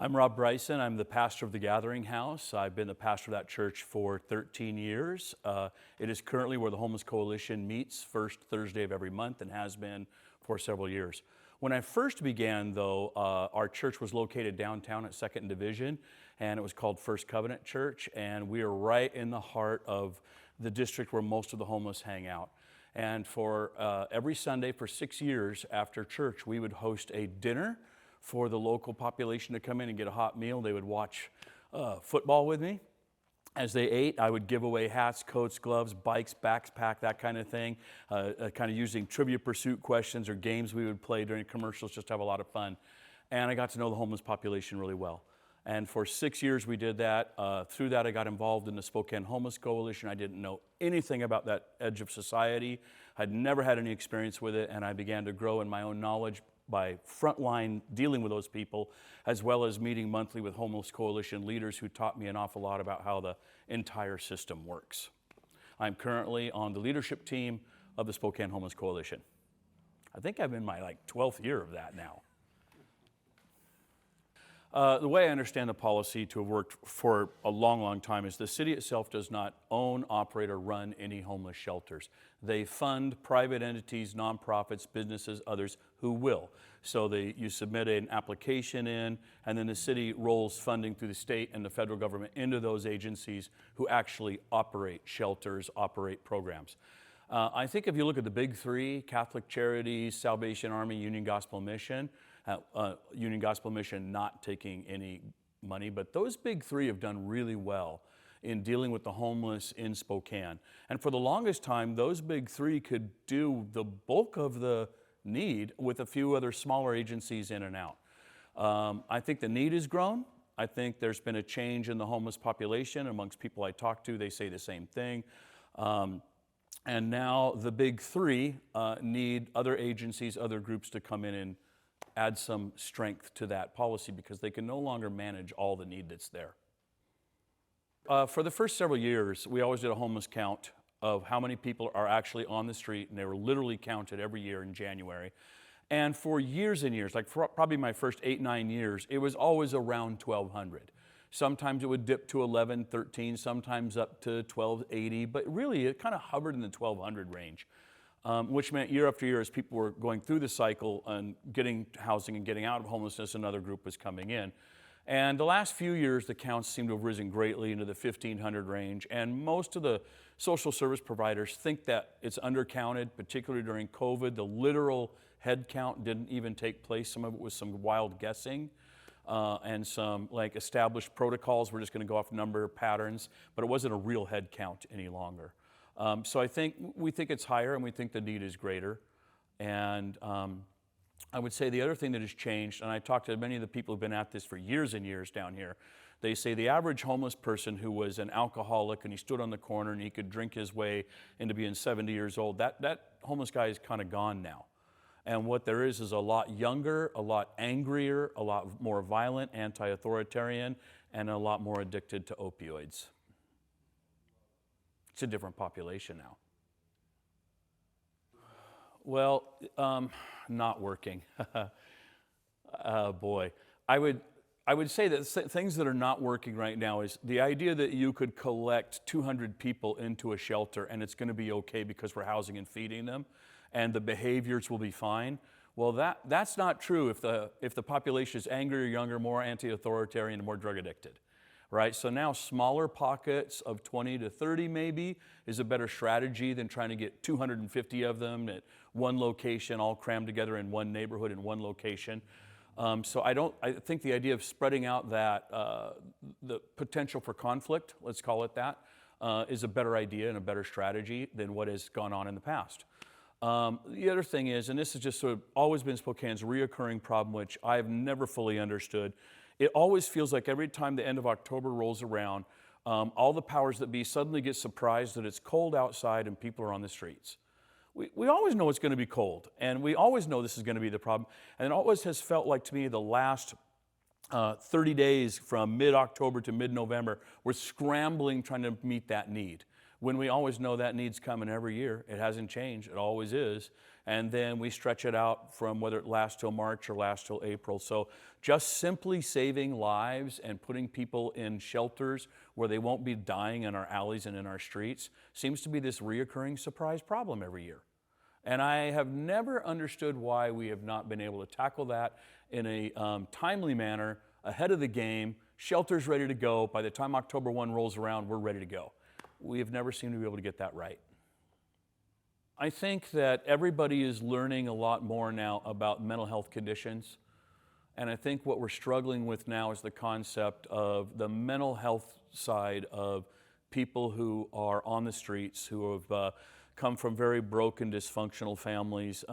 I'm Rob Bryceson. I'm the pastor of the Gathering House. I've been the pastor of that church for 13 years. It is currently where the Homeless Coalition meets first Thursday of every month and has been for several years. When I first began, though, our church was located downtown at 2nd Division, and it was called First Covenant Church, and we are right in the heart of the district where most of the homeless hang out. And for every Sunday for 6 years after church, we would host a dinner for the local population to come in and get a hot meal. They would watch football with me. As they ate, I would give away hats, coats, gloves, bikes, backpack, that kind of thing, kind of using trivia pursuit questions or games we would play during commercials just to have a lot of fun. And I got to know the homeless population really well. And for 6 years we did that. Through that I got involved in the Spokane Homeless Coalition. I didn't know anything about that edge of society. I'd never had any experience with it, and I began to grow in my own knowledge by frontline dealing with those people, as well as meeting monthly with Homeless Coalition leaders who taught me an awful lot about how the entire system works. I'm currently on the leadership team of the Spokane Homeless Coalition. I think I'm in my 12th year of that now. The way I understand the policy to have worked for a long, long time is the city itself does not own, operate, or run any homeless shelters. They fund private entities, nonprofits, businesses, others who will. So you submit an application in, and then the city rolls funding through the state and the federal government into those agencies who actually operate shelters, operate programs. I think if you look at the big three, Catholic Charities, Salvation Army, Union Gospel Mission not taking any money, but those big three have done really well in dealing with the homeless in Spokane. And for the longest time, those big three could do the bulk of the need with a few other smaller agencies in and out. I think the need has grown. I think there's been a change in the homeless population amongst people I talk to. They say the same thing. And now the big three need other agencies, other groups to come in and add some strength to that policy because they can no longer manage all the need that's there. For the first several years, we always did a homeless count of how many people are actually on the street, and they were literally counted every year in January. And for years and years, probably my first 8, 9 years, it was always around 1,200. Sometimes it would dip to 11, 13, sometimes up to 1,280, but really it kind of hovered in the 1,200 range. Which meant year after year, as people were going through the cycle and getting housing and getting out of homelessness, another group was coming in. And the last few years, the counts seem to have risen greatly into the 1,500 range, and most of the social service providers think that it's undercounted, particularly during COVID. The literal head count didn't even take place. Some of it was some wild guessing and some established protocols. We're just going to go off number patterns, but it wasn't a real head count any longer. So we think it's higher, and we think the need is greater. And I would say the other thing that has changed, and I talked to many of the people who've been at this for years and years down here, they say the average homeless person who was an alcoholic and he stood on the corner and he could drink his way into being 70 years old, that homeless guy is kind of gone now. And what there is a lot younger, a lot angrier, a lot more violent, anti-authoritarian, and a lot more addicted to opioids. It's a different population now. Well, not working. Boy, I would say that things that are not working right now is the idea that you could collect 200 people into a shelter and it's going to be okay because we're housing and feeding them, and the behaviors will be fine. Well, that's not true if the population is angrier, younger, more anti-authoritarian, and more drug addicted. Right, so now smaller pockets of 20 to 30 maybe is a better strategy than trying to get 250 of them at one location, all crammed together in one neighborhood in one location. So I think the idea of spreading out the potential for conflict, let's call it that, is a better idea and a better strategy than what has gone on in the past. The other thing is, and this has just sort of always been Spokane's reoccurring problem, which I have never fully understood. It always feels like every time the end of October rolls around, all the powers that be suddenly get surprised that it's cold outside and people are on the streets. We always know it's going to be cold, and we always know this is going to be the problem. And it always has felt like to me the last 30 days from mid-October to mid-November, we're scrambling trying to meet that need. When we always know that need's coming every year. It hasn't changed, it always is. and then we stretch it out from whether it lasts till March or lasts till April. So just simply saving lives and putting people in shelters where they won't be dying in our alleys and in our streets seems to be this reoccurring surprise problem every year. And I have never understood why we have not been able to tackle that in a timely manner, ahead of the game, shelters ready to go. By the time October 1 rolls around, we're ready to go. We have never seemed to be able to get that right. I think that everybody is learning a lot more now about mental health conditions. And I think what we're struggling with now is the concept of the mental health side of people who are on the streets, who have come from very broken, dysfunctional families.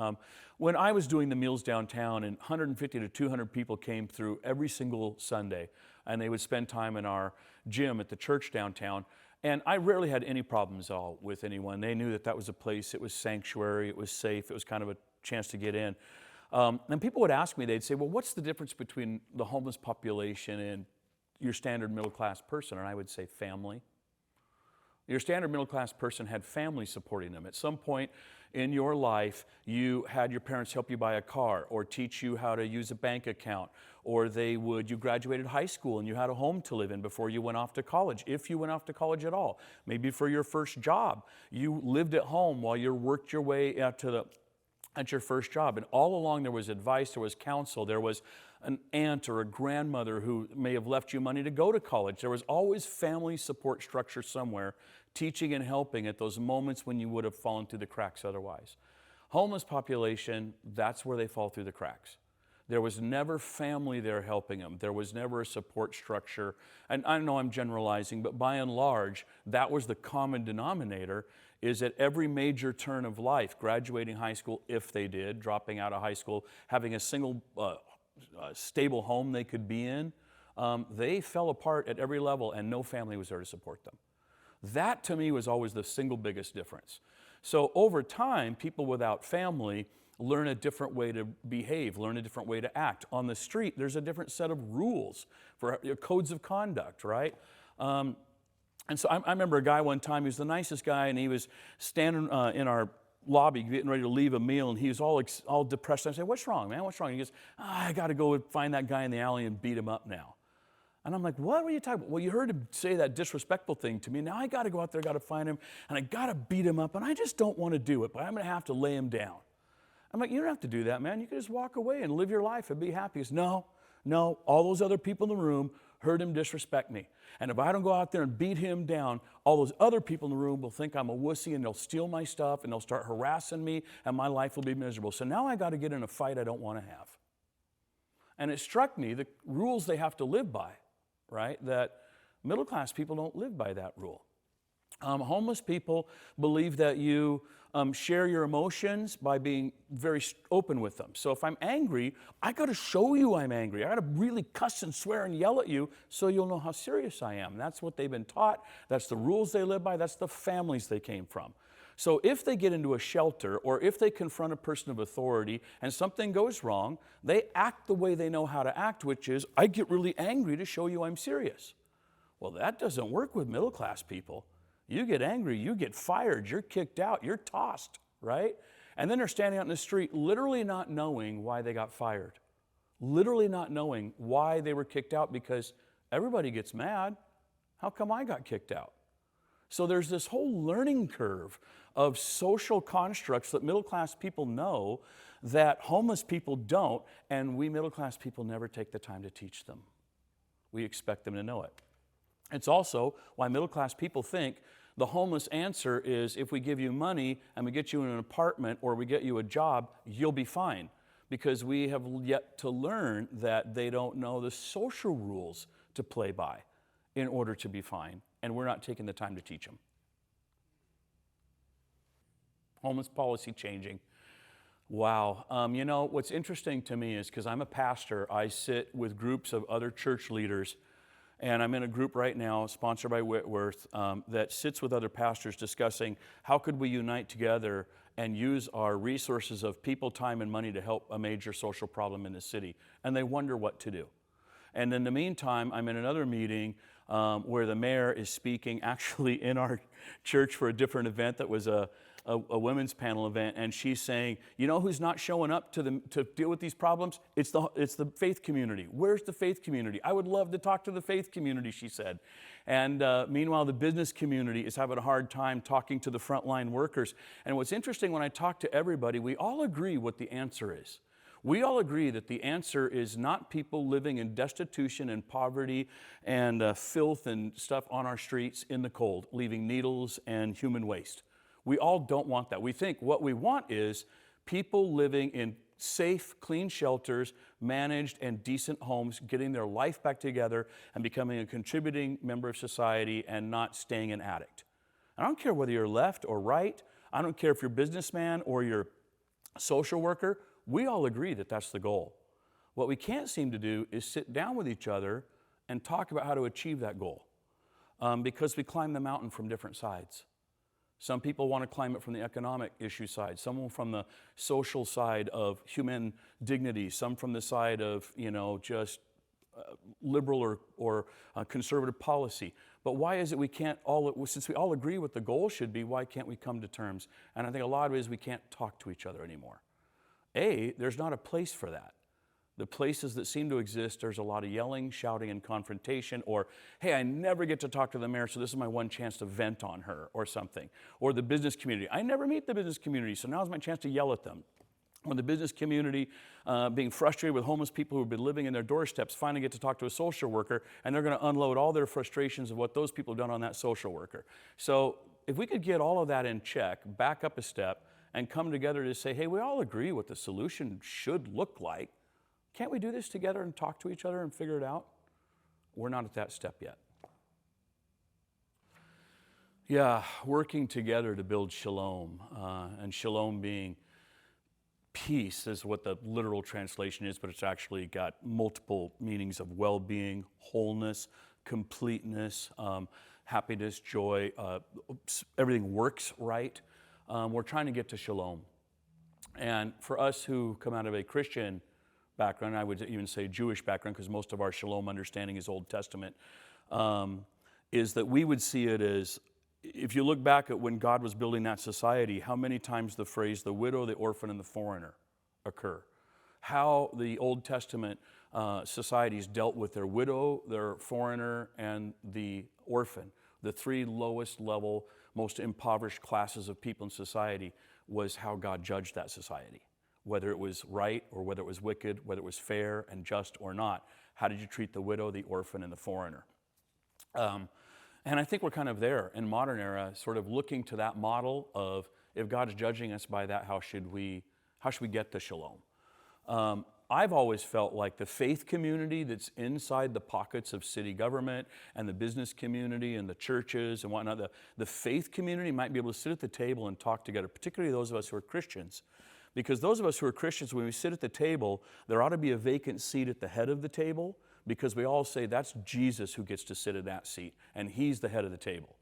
When I was doing the meals downtown, and 150 to 200 people came through every single Sunday, and they would spend time in our gym at the church downtown, and I rarely had any problems at all with anyone. They knew that that was a place, it was sanctuary, it was safe, it was kind of a chance to get in. And people would ask me, they'd say, well, what's the difference between the homeless population and your standard middle-class person? And I would say family. Your standard middle-class person had family supporting them. At some point in your life, you had your parents help you buy a car or teach you how to use a bank account, or you graduated high school and you had a home to live in before you went off to college, if you went off to college at all. Maybe for your first job, you lived at home while you worked your way at your first job. And all along there was advice, there was counsel, there was an aunt or a grandmother who may have left you money to go to college. There was always family support structure somewhere, teaching and helping at those moments when you would have fallen through the cracks otherwise. Homeless population, that's where they fall through the cracks. There was never family there helping them. There was never a support structure. And I know I'm generalizing, but by and large, that was the common denominator, is at every major turn of life, graduating high school if they did, dropping out of high school, having a single stable home they could be in, they fell apart at every level and no family was there to support them. That to me was always the single biggest difference. So over time, people without family learn a different way to behave, learn a different way to act. On the street, there's a different set of rules for codes of conduct, right? And so I remember a guy one time, he was the nicest guy, and he was standing in our lobby getting ready to leave a meal, and he was all depressed. I said, what's wrong, man? What's wrong? He goes, I got to go find that guy in the alley and beat him up now. And I'm like, what are you talking about? Well, you heard him say that disrespectful thing to me. Now I got to go out there, got to find him, and I got to beat him up, and I just don't want to do it, but I'm going to have to lay him down. I'm like, you don't have to do that, man. You can just walk away and live your life and be happy. He goes, no, all those other people in the room heard him disrespect me. And if I don't go out there and beat him down, all those other people in the room will think I'm a wussy, and they'll steal my stuff, and they'll start harassing me, and my life will be miserable. So now I got to get in a fight I don't want to have. And it struck me the rules they have to live by, right? That middle-class people don't live by that rule. Homeless people believe that you share your emotions by being very open with them. So if I'm angry, I got to show you I'm angry. I got to really cuss and swear and yell at you so you'll know how serious I am. That's what they've been taught. That's the rules they live by. That's the families they came from. So if they get into a shelter or if they confront a person of authority and something goes wrong, they act the way they know how to act, which is, I get really angry to show you I'm serious. Well, that doesn't work with middle-class people. You get angry, you get fired, you're kicked out, you're tossed, right? And then they're standing out in the street literally not knowing why they got fired, literally not knowing why they were kicked out, because everybody gets mad. How come I got kicked out? So there's this whole learning curve of social constructs that middle-class people know that homeless people don't, and we middle-class people never take the time to teach them. We expect them to know it. It's also why middle-class people think the homeless answer is, if we give you money and we get you in an apartment or we get you a job, you'll be fine. Because we have yet to learn that they don't know the social rules to play by in order to be fine, and we're not taking the time to teach them. Homeless policy changing. Wow. You know, what's interesting to me is, because I'm a pastor, I sit with groups of other church leaders. And I'm in a group right now, sponsored by Whitworth, that sits with other pastors discussing how could we unite together and use our resources of people, time, and money to help a major social problem in the city. And they wonder what to do. And in the meantime, I'm in another meeting where the mayor is speaking actually in our church for a different event that was a a women's panel event, and she's saying, you know who's not showing up to deal with these problems? It's the faith community. Where's the faith community? I would love to talk to the faith community, she said. And meanwhile, the business community is having a hard time talking to the frontline workers. And what's interesting, when I talk to everybody, we all agree what the answer is. We all agree that the answer is not people living in destitution and poverty and filth and stuff on our streets in the cold, leaving needles and human waste. We all don't want that. We think what we want is people living in safe, clean shelters, managed and decent homes, getting their life back together and becoming a contributing member of society and not staying an addict. I don't care whether you're left or right. I don't care if you're a businessman or you're a social worker. We all agree that that's the goal. What we can't seem to do is sit down with each other and talk about how to achieve that goal, because we climb the mountain from different sides. Some people want to climb it from the economic issue side, some from the social side of human dignity, some from the side of, just liberal or conservative policy. But why is it we can't since we all agree what the goal should be, why can't we come to terms? And I think a lot of it is we can't talk to each other anymore. There's not a place for that. The places that seem to exist, there's a lot of yelling, shouting, and confrontation, or, hey, I never get to talk to the mayor, so this is my one chance to vent on her, or something. Or the business community. I never meet the business community, so now's my chance to yell at them. Or the business community being frustrated with homeless people who've been living in their doorsteps finally get to talk to a social worker, and they're going to unload all their frustrations of what those people have done on that social worker. So if we could get all of that in check, back up a step, and come together to say, hey, we all agree what the solution should look like. Can't we do this together and talk to each other and figure it out? We're not at that step yet. Yeah, working together to build shalom, and shalom being peace is what the literal translation is, but it's actually got multiple meanings of well-being, wholeness, completeness, happiness, joy, everything works right. We're trying to get to shalom. And for us who come out of a Christian background, I would even say Jewish background, because most of our shalom understanding is Old Testament, is that we would see it as, if you look back at when God was building that society, how many times the phrase the widow, the orphan, and the foreigner occur. How the Old Testament societies dealt with their widow, their foreigner, and the orphan. The three lowest level, most impoverished classes of people in society was how God judged that society. Whether it was right or whether it was wicked, whether it was fair and just or not. How did you treat the widow, the orphan, and the foreigner? And I think we're kind of there in modern era, sort of looking to that model of, if God's judging us by that, how should we get to shalom? I've always felt like the faith community that's inside the pockets of city government and the business community and the churches and whatnot, the faith community might be able to sit at the table and talk together, particularly those of us who are Christians. Because those of us who are Christians, when we sit at the table, there ought to be a vacant seat at the head of the table, because we all say that's Jesus who gets to sit at that seat, and he's the head of the table.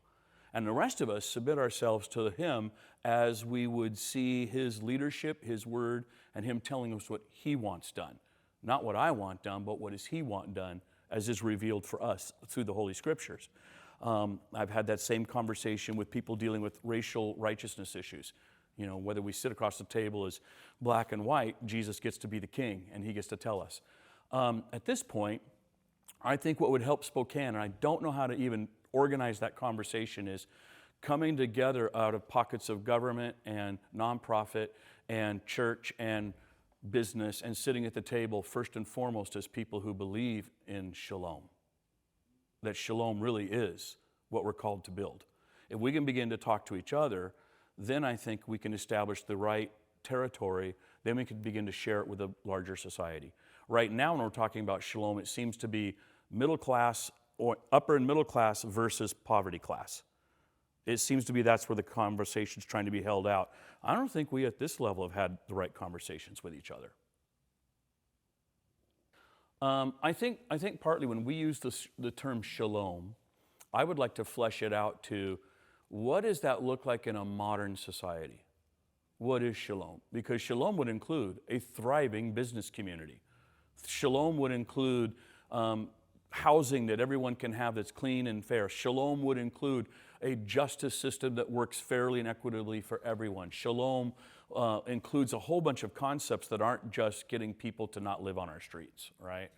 And the rest of us submit ourselves to him as we would see his leadership, his word, and him telling us what he wants done. Not what I want done, but what does he want done, as is revealed for us through the Holy Scriptures. I've had that same conversation with people dealing with racial righteousness issues. You know, whether we sit across the table as black and white, Jesus gets to be the king, and he gets to tell us. At this point, I think what would help Spokane, and I don't know how to even organize that conversation, is coming together out of pockets of government and nonprofit and church and business and sitting at the table first and foremost as people who believe in shalom. That shalom really is what we're called to build. If we can begin to talk to each other, then I think we can establish the right territory. Then we can begin to share it with a larger society. Right now, when we're talking about shalom, it seems to be middle class or upper and middle class versus poverty class. It seems to be that's where the conversation's trying to be held out. I don't think we at this level have had the right conversations with each other. I think partly when we use the term shalom, I would like to flesh it out to, what does that look like in a modern society? What is shalom? Because shalom would include a thriving business community. Shalom would include housing that everyone can have that's clean and fair. Shalom would include a justice system that works fairly and equitably for everyone. Shalom includes a whole bunch of concepts that aren't just getting people to not live on our streets, right?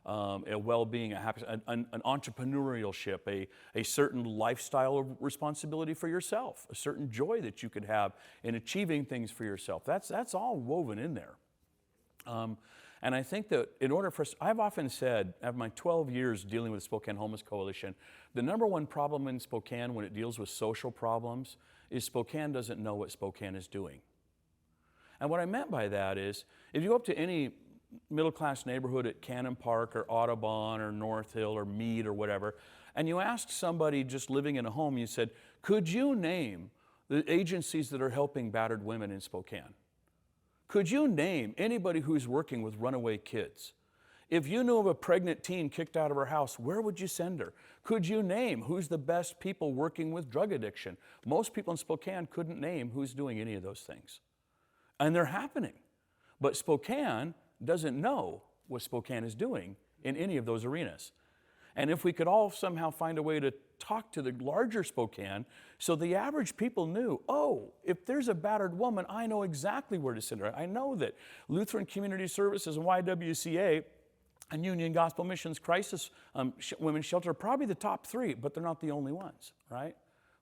A well-being, an entrepreneurship, a certain lifestyle of responsibility for yourself, a certain joy that you could have in achieving things for yourself. That's all woven in there. And I think that in order for us, I've often said, after my 12 years dealing with the Spokane Homeless Coalition, the number one problem in Spokane when it deals with social problems is Spokane doesn't know what Spokane is doing. And what I meant by that is, if you go up to any middle-class neighborhood at Cannon Park or Audubon or North Hill or Meade or whatever, and you asked somebody just living in a home, you said, could you name the agencies that are helping battered women in Spokane? Could you name anybody who's working with runaway kids? If you knew of a pregnant teen kicked out of her house, where would you send her? Could you name who's the best people working with drug addiction? Most people in Spokane couldn't name who's doing any of those things. And they're happening. But Spokane doesn't know what Spokane is doing in any of those arenas. And if we could all somehow find a way to talk to the larger Spokane so the average people knew, oh, if there's a battered woman, I know exactly where to send her. I know that Lutheran Community Services and YWCA and Union Gospel Missions Crisis Women's Shelter are probably the top three, but they're not the only ones, right?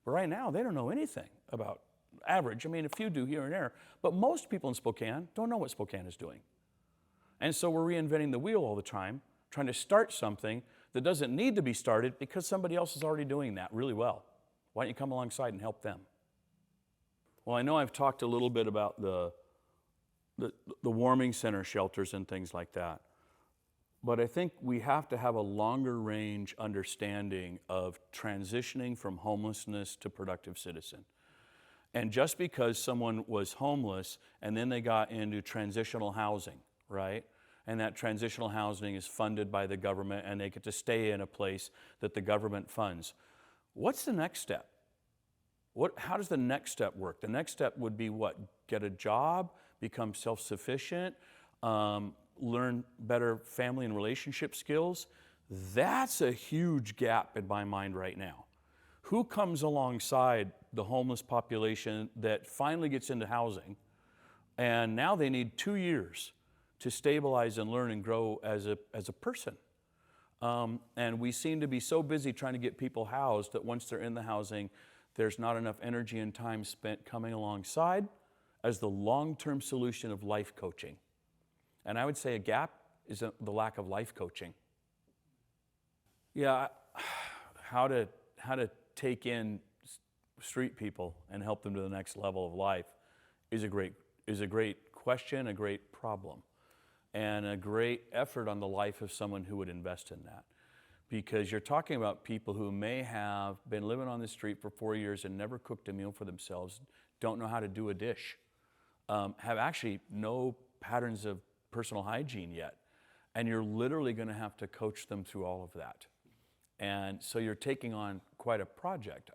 But right now, they don't know anything about average. I mean, a few do here and there, but most people in Spokane don't know what Spokane is doing. And so we're reinventing the wheel all the time, trying to start something that doesn't need to be started because somebody else is already doing that really well. Why don't you come alongside and help them? Well, I know I've talked a little bit about the warming center shelters and things like that, but I think we have to have a longer range understanding of transitioning from homelessness to productive citizen. And just because someone was homeless and then they got into transitional housing, right? And that transitional housing is funded by the government and they get to stay in a place that the government funds. What's the next step? How does the next step work? The next step would be what? Get a job, become self-sufficient, learn better family and relationship skills. That's a huge gap in my mind right now. Who comes alongside the homeless population that finally gets into housing and now they need 2 years to stabilize and learn and grow as a person? And we seem to be so busy trying to get people housed that once they're in the housing, there's not enough energy and time spent coming alongside as the long-term solution of life coaching. And I would say a gap is the lack of life coaching. Yeah, how to take in street people and help them to the next level of life is a great question, a great problem, and a great effort on the life of someone who would invest in that. Because you're talking about people who may have been living on the street for 4 years and never cooked a meal for themselves, don't know how to do a dish, have actually no patterns of personal hygiene yet. And you're literally going to have to coach them through all of that. And so you're taking on quite a project.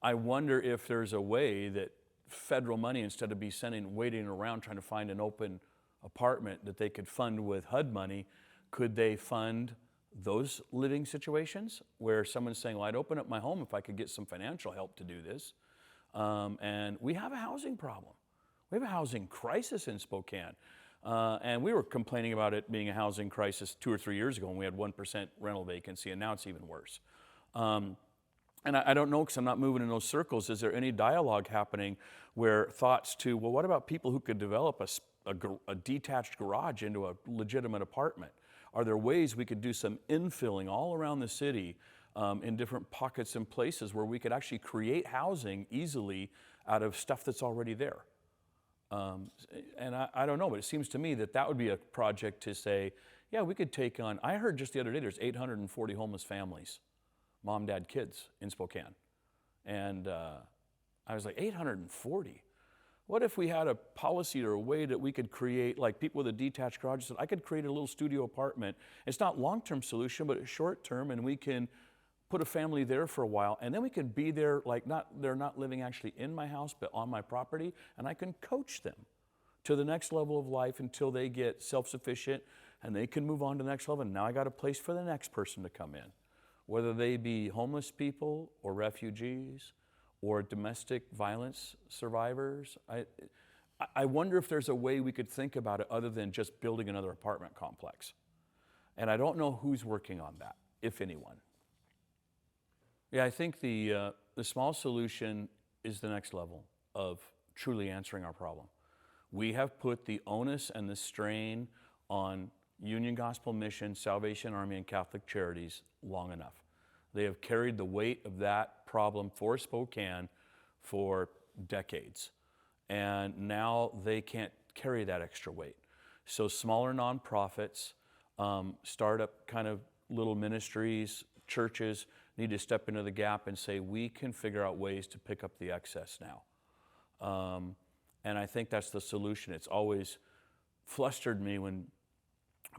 I wonder if there's a way that federal money, instead of waiting around trying to find an open apartment that they could fund with HUD money, could they fund those living situations where someone's saying, well, I'd open up my home if I could get some financial help to do this. And we have a housing problem. We have a housing crisis in Spokane. And we were complaining about it being a housing crisis 2 or 3 years ago when we had 1% rental vacancy, and now it's even worse. And I don't know, because I'm not moving in those circles, is there any dialogue happening where thoughts to, well, what about people who could develop a detached garage into a legitimate apartment? Are there ways we could do some infilling all around the city in different pockets and places where we could actually create housing easily out of stuff that's already there? And I don't know, but it seems to me that would be a project to say, yeah, we could take on, I heard just the other day there's 840 homeless families, mom, dad, kids in Spokane. And I was like, 840? What if we had a policy or a way that we could create, like people with a detached garage, I could create a little studio apartment. It's not a long-term solution, but it's short-term, and we can put a family there for a while, and then we can be there, like they're not living actually in my house, but on my property, and I can coach them to the next level of life until they get self-sufficient, and they can move on to the next level, and now I got a place for the next person to come in. whether they be homeless people or refugees or domestic violence survivors. I wonder if there's a way we could think about it other than just building another apartment complex. And I don't know who's working on that, if anyone. Yeah, I think the small solution is the next level of truly answering our problem. We have put the onus and the strain on Union Gospel Mission, Salvation Army, and Catholic Charities long enough. They have carried the weight of that problem for Spokane for decades. And now they can't carry that extra weight. So smaller nonprofits, startup kind of little ministries, churches need to step into the gap and say, we can figure out ways to pick up the excess now. And I think that's the solution. It's always flustered me when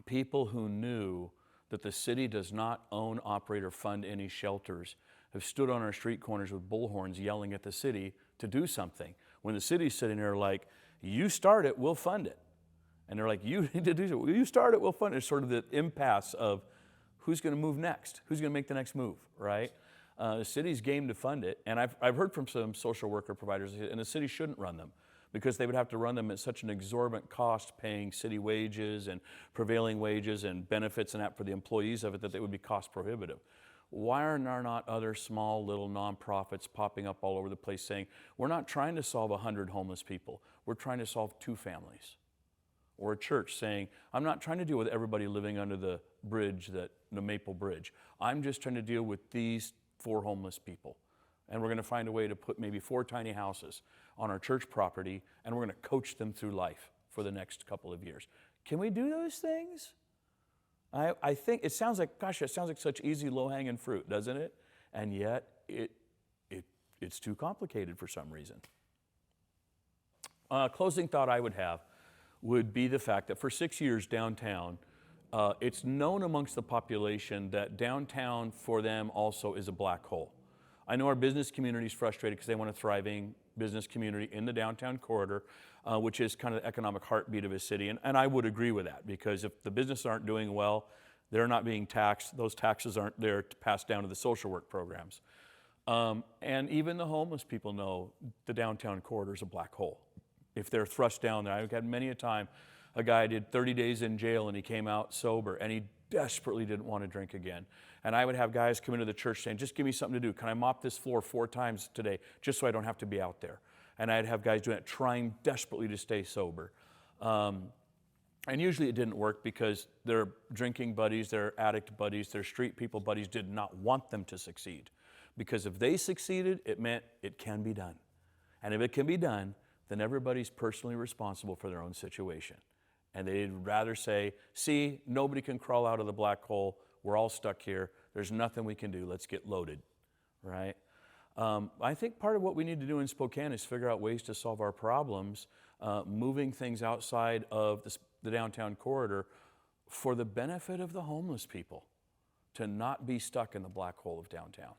people who knew that the city does not own, operate, or fund any shelters have stood on our street corners with bullhorns yelling at the city to do something. When the city's sitting there like, you start it, we'll fund it. And they're like, you need to do something. You start it, we'll fund it. It's sort of the impasse of who's going to move next? Who's going to make the next move, right? The city's game to fund it. And I've heard from some social worker providers, and the city shouldn't run them because they would have to run them at such an exorbitant cost, paying city wages and prevailing wages and benefits and that for the employees of it, that they would be cost prohibitive. Why are there not other small little nonprofits popping up all over the place saying, we're not trying to solve 100 homeless people, we're trying to solve 2 families? Or a church saying, I'm not trying to deal with everybody living under the bridge, the Maple Bridge. I'm just trying to deal with these 4 homeless people. And we're going to find a way to put maybe 4 tiny houses on our church property, and we're going to coach them through life for the next couple of years. Can we do those things? I think it sounds like, gosh, it sounds like such easy, low-hanging fruit, doesn't it? And yet, it's too complicated for some reason. Closing thought I would have would be the fact that for 6 years downtown, it's known amongst the population that downtown for them also is a black hole. I know our business community is frustrated because they want a thriving business community in the downtown corridor, which is kind of the economic heartbeat of a city. And I would agree with that, because if the businesses aren't doing well, they're not being taxed. Those taxes aren't there to pass down to the social work programs. And even the homeless people know the downtown corridor is a black hole. If they're thrust down there, I've had many a time, a guy did 30 days in jail and he came out sober and he desperately didn't want to drink again. And I would have guys come into the church saying, just give me something to do. Can I mop this floor 4 times today just so I don't have to be out there? And I'd have guys doing it, trying desperately to stay sober. And usually it didn't work because their drinking buddies, their addict buddies, their street people buddies did not want them to succeed. Because if they succeeded, it meant it can be done. And if it can be done, then everybody's personally responsible for their own situation. And they'd rather say, see, nobody can crawl out of the black hole. We're all stuck here. There's nothing we can do. Let's get loaded, right? I think part of what we need to do in Spokane is figure out ways to solve our problems, moving things outside of the downtown corridor for the benefit of the homeless people, to not be stuck in the black hole of downtown.